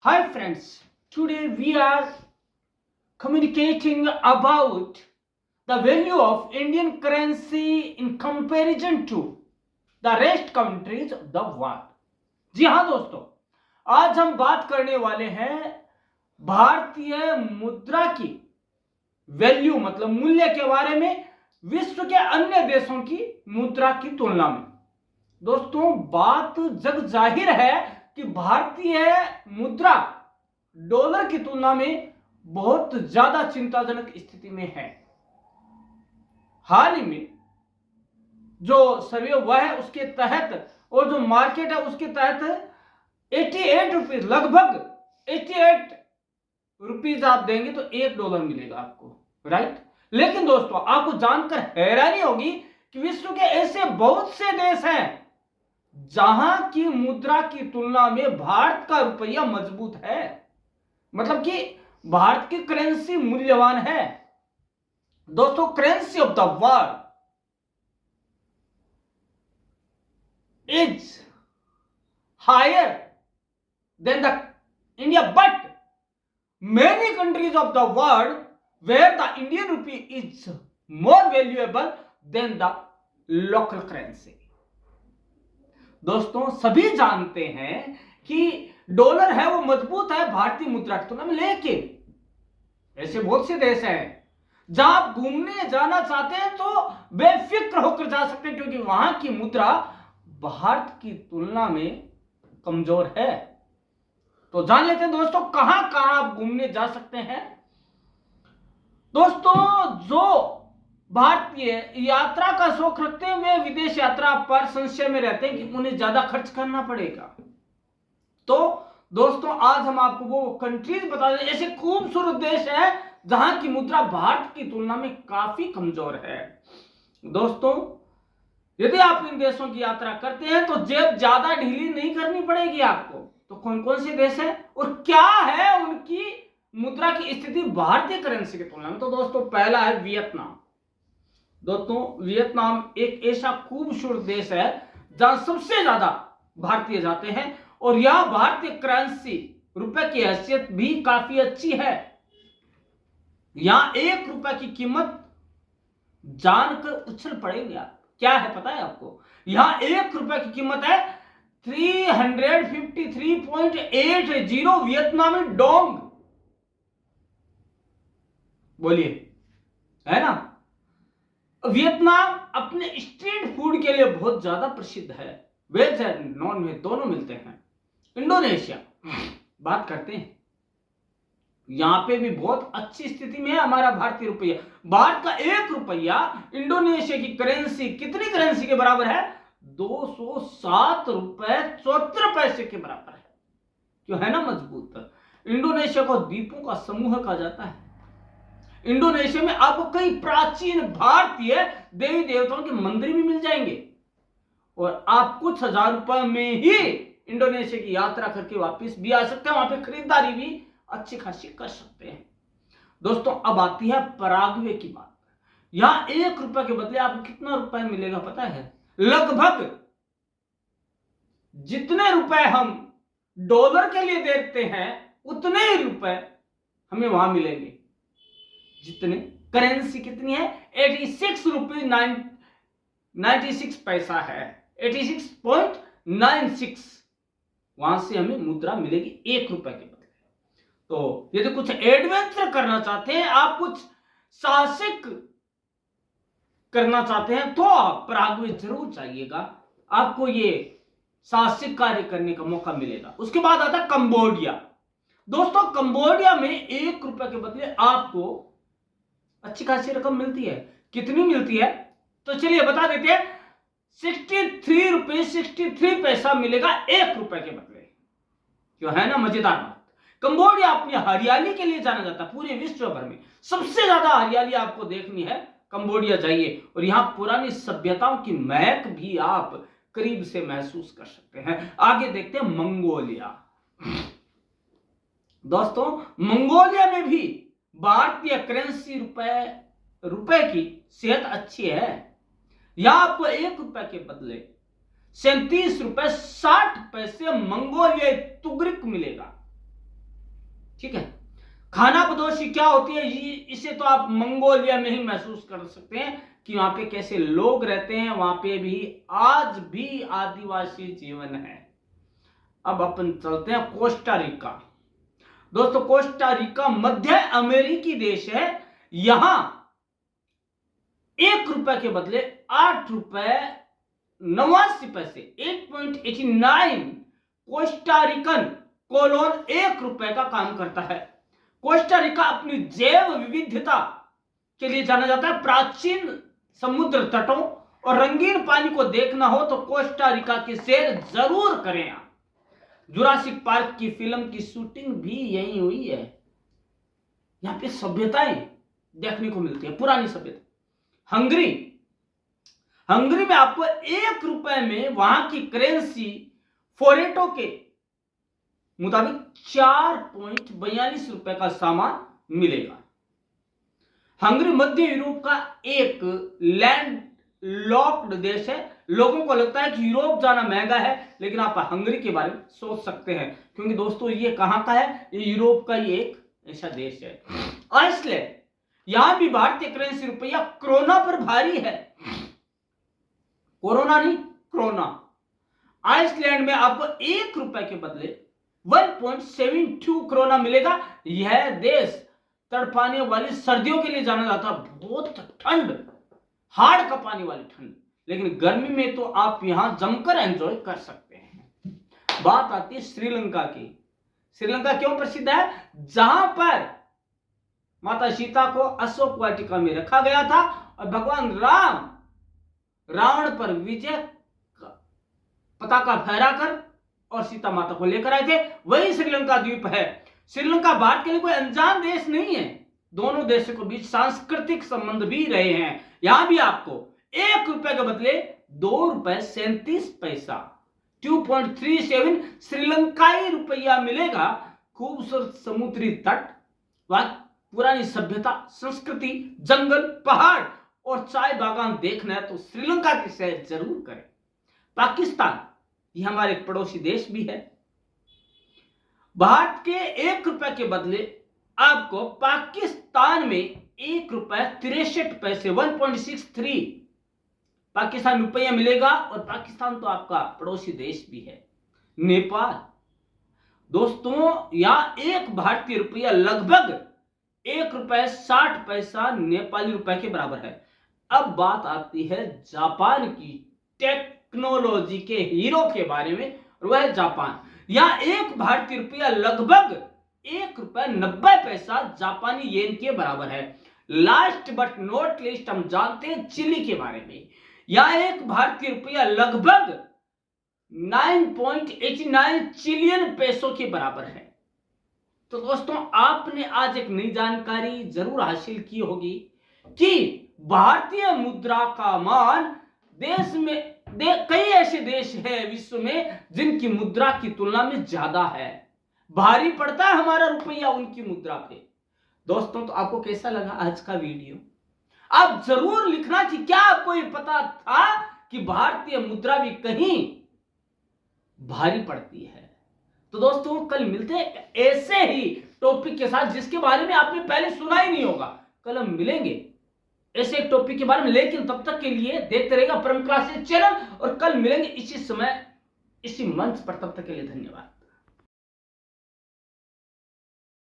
Hi friends, today we are communicating about the value of Indian currency in comparison to the rest countries of the world. जी हाँ दोस्तों, आज हम बात करने वाले हैं भारतीय मुद्रा की वैल्यू मतलब मूल्य के बारे में विश्व के अन्य देशों की मुद्रा की तुलना में। दोस्तों बात जग जाहिर है कि भारतीय मुद्रा डॉलर की तुलना में बहुत ज्यादा चिंताजनक स्थिति में है। हाल ही में जो सर्वे हुआ है उसके तहत और जो मार्केट है उसके तहत 88 रुपीज, लगभग 88 रुपीज आप देंगे तो $1 मिलेगा आपको, राइट। लेकिन दोस्तों आपको जानकर हैरानी होगी कि विश्व के ऐसे बहुत से देश हैं जहां की मुद्रा की तुलना में भारत का रुपया मजबूत है, मतलब कि भारत की करेंसी मूल्यवान है। दोस्तों currency of the world is higher than the India, but many countries of the world where the Indian rupee is more valuable than the local currency. दोस्तों सभी जानते हैं कि डॉलर है वो मजबूत है भारतीय मुद्रा की तुलना में, लेकिन ऐसे बहुत से देश हैं जहां आप घूमने जाना चाहते हैं तो बेफिक्र होकर जा सकते हैं क्योंकि वहां की मुद्रा भारत की तुलना में कमजोर है। तो जान लेते हैं दोस्तों कहां कहां आप घूमने जा सकते हैं। दोस्तों जो भारतीय यात्रा का शौक रखते हैं वे विदेश यात्रा पर संशय में रहते हैं कि उन्हें ज्यादा खर्च करना पड़ेगा। तो दोस्तों आज हम आपको वो कंट्रीज बता दें, ऐसे खूबसूरत देश है जहां की मुद्रा भारत की तुलना में काफी कमजोर है। दोस्तों यदि आप इन देशों की यात्रा करते हैं तो जेब ज्यादा ढीली नहीं करनी पड़ेगी आपको। तो कौन कौन से देश हैं और क्या है उनकी मुद्रा की स्थिति भारतीय करेंसी की तुलना में। तो दोस्तों पहला है वियतनाम। दोस्तों वियतनाम एक ऐसा खूबसूरत देश है जहां सबसे ज्यादा भारतीय जाते हैं और यह भारतीय करेंसी रुपए की हैसियत भी काफी अच्छी है। यहां ₹1 की कीमत जानकर उछल पड़ेंगे आप। क्या है पता है आपको? यहां ₹1 की कीमत है 353.80 वियतनामी डोंग। बोलिए, है ना। वियतनाम अपने स्ट्रीट फूड के लिए बहुत ज्यादा प्रसिद्ध है, वेज है नॉन वेज दोनों मिलते हैं। इंडोनेशिया बात करते हैं, यहां पे भी बहुत अच्छी स्थिति में है हमारा भारतीय रुपया। भारत का ₹1 इंडोनेशिया की करेंसी कितनी करेंसी के बराबर है? $207.74 के बराबर है, जो है ना मजबूत। इंडोनेशिया को द्वीपों का समूह कहा जाता है। इंडोनेशिया में आपको कई प्राचीन भारतीय देवी देवताओं के मंदिर भी मिल जाएंगे और आप कुछ ₹1000 में ही इंडोनेशिया की यात्रा करके वापस भी आ सकते हैं। वहां पे खरीदारी भी अच्छी खासी कर सकते हैं। दोस्तों अब आती है पराग्वे की बात। यहां ₹1 के बदले आपको कितना रुपए मिलेगा पता है? लगभग जितने रुपए हम डॉलर के लिए देते हैं उतने ही रुपए हमें वहां मिलेंगे। जितने करेंसी कितनी है? 86 रुपीज 96 पैसा है, 86.96। वहां से हमें मुद्रा मिलेगी ₹1 के बदले। तो यदि कुछ एडवेंचर करना चाहते हैं, आप कुछ साहसिक करना चाहते हैं तो आप पराग्वे जरूर जाइएगा, आपको ये साहसिक कार्य करने का मौका मिलेगा। उसके बाद आता है कंबोडिया। दोस्तों कंबोडिया में ₹1 के बदले आपको अच्छी खासी रकम मिलती है। कितनी मिलती है तो चलिए बता देते हैं। 63 रुपए 63 पैसा मिलेगा ₹1 के बदले, जो है ना मजेदार बात। कंबोडिया अपनी हरियाली के लिए जाना जाता है पूरे विश्व भर में। सबसे ज्यादा हरियाली आपको देखनी है, कंबोडिया जाइए और यहां पुरानी सभ्यताओं की महक भी आप करीब से महसूस कर सकते हैं। आगे देखते हैं मंगोलिया। दोस्तों मंगोलिया में भी भारतीय करेंसी रुपए की सेहत अच्छी है। यहां आपको ₹1 के बदले 37 रुपए 60 पैसे मंगोलियाई तुगरिक मिलेगा। ठीक है। खानाबदोशी क्या होती है, इसे तो आप मंगोलिया में ही महसूस कर सकते हैं कि वहां पे कैसे लोग रहते हैं। वहां पे भी आज भी आदिवासी जीवन है। अब अपन चलते हैं कोस्टा रिका। दोस्तों कोस्टा रिका मध्य अमेरिकी देश है। यहां 1 रुपए के बदले 8 रुपए 89 पैसे 8.89 कोस्टा रिकन कोलोन 1 रुपए का काम करता है। कोस्टा रिका अपनी जैव विविधता के लिए जाना जाता है। प्राचीन समुद्र तटों और रंगीन पानी को देखना हो तो कोस्टा रिका की सैर जरूर करें आप। जुरासिक पार्क की फिल्म की शूटिंग भी यहीं हुई है। यहां पे सभ्यताएं देखने को मिलती है, पुरानी सभ्यता। हंगरी में आपको 1 रुपए में वहां की करेंसी फोरेटो के मुताबिक 4.42 रुपए का सामान मिलेगा। हंगरी मध्य यूरोप का एक लैंड लॉक्ड देश है। लोगों को लगता है कि यूरोप जाना महंगा है, लेकिन आप हंगरी के बारे में सोच सकते हैं, क्योंकि दोस्तों ये कहां का है, ये यूरोप का ही एक ऐसा देश है। आइसलैंड, यहां भी भारतीय करेंसी रुपया क्रोना पर भारी है। कोरोना नहीं, क्रोना। आइसलैंड में आपको 1 रुपए के बदले 1.72 क्रोना मिलेगा। यह देश तड़पाने वाली सर्दियों के लिए जाना जाता है। बहुत ठंड, हाड़ कपाने वाली ठंड, लेकिन गर्मी में तो आप यहां जमकर एंजॉय कर सकते हैं। बात आती है श्रीलंका की। श्रीलंका क्यों प्रसिद्ध है? जहां पर माता सीता को अशोक वाटिका में रखा गया था और भगवान राम रावण पर विजय पताका फहराकर और सीता माता को लेकर आए थे। वही श्रीलंका द्वीप है। श्रीलंका भारत के लिए कोई अनजान देश नहीं है। दोनों देशों के बीच सांस्कृतिक संबंध भी रहे हैं। यहां भी आपको 1 रुपए के बदले 2.37 रुपए 2.37 श्रीलंकाई रुपया मिलेगा। खूबसूरत समुद्री तट, पुरानी सभ्यता, संस्कृति, जंगल, पहाड़ और चाय बागान देखना है तो श्रीलंका की सैर जरूर करें। पाकिस्तान, ये हमारे पड़ोसी देश भी है। भारत के 1 रुपए के बदले आपको पाकिस्तान में 1 रुपए 63 पैसे 1.63 पाकिस्तान रुपया मिलेगा। और पाकिस्तान तो आपका पड़ोसी देश भी है। नेपाल, दोस्तों यहां 1 भारतीय रुपया लगभग 1 रुपए 60 पैसा नेपाली रुपए के बराबर है। अब बात आती है जापान की टेक्नोलॉजी के हीरो के बारे में, और वह है जापान। यहां 1 भारतीय रुपया लगभग 1 रुपए 90 पैसा जापानी येन के बराबर है। लास्ट बट नॉट लीस्ट हम जानते हैं चिली के बारे में। यहां 1 भारतीय रुपया लगभग 9.89 चिलियन पैसों के बराबर है। तो दोस्तों आपने आज एक नई जानकारी जरूर हासिल की होगी कि भारतीय मुद्रा का मान देश में कई ऐसे देश हैं विश्व में जिनकी मुद्रा की तुलना में ज्यादा है। भारी पड़ता है हमारा रुपया उनकी मुद्रा पे। दोस्तों तो आपको कैसा लगा आज का वीडियो? आप जरूर लिखना कि क्या आपको ये पता था कि भारतीय मुद्रा भी कहीं भारी पड़ती है। तो दोस्तों कल मिलते हैं ऐसे ही टॉपिक के साथ जिसके बारे में आपने पहले सुना ही नहीं होगा। कल हम मिलेंगे ऐसे एक टॉपिक के बारे में, लेकिन तब तक के लिए देखते रहेगा परम क्लासेस चैनल, और कल मिलेंगे इसी समय इसी मंच पर। तब तक के लिए धन्यवाद।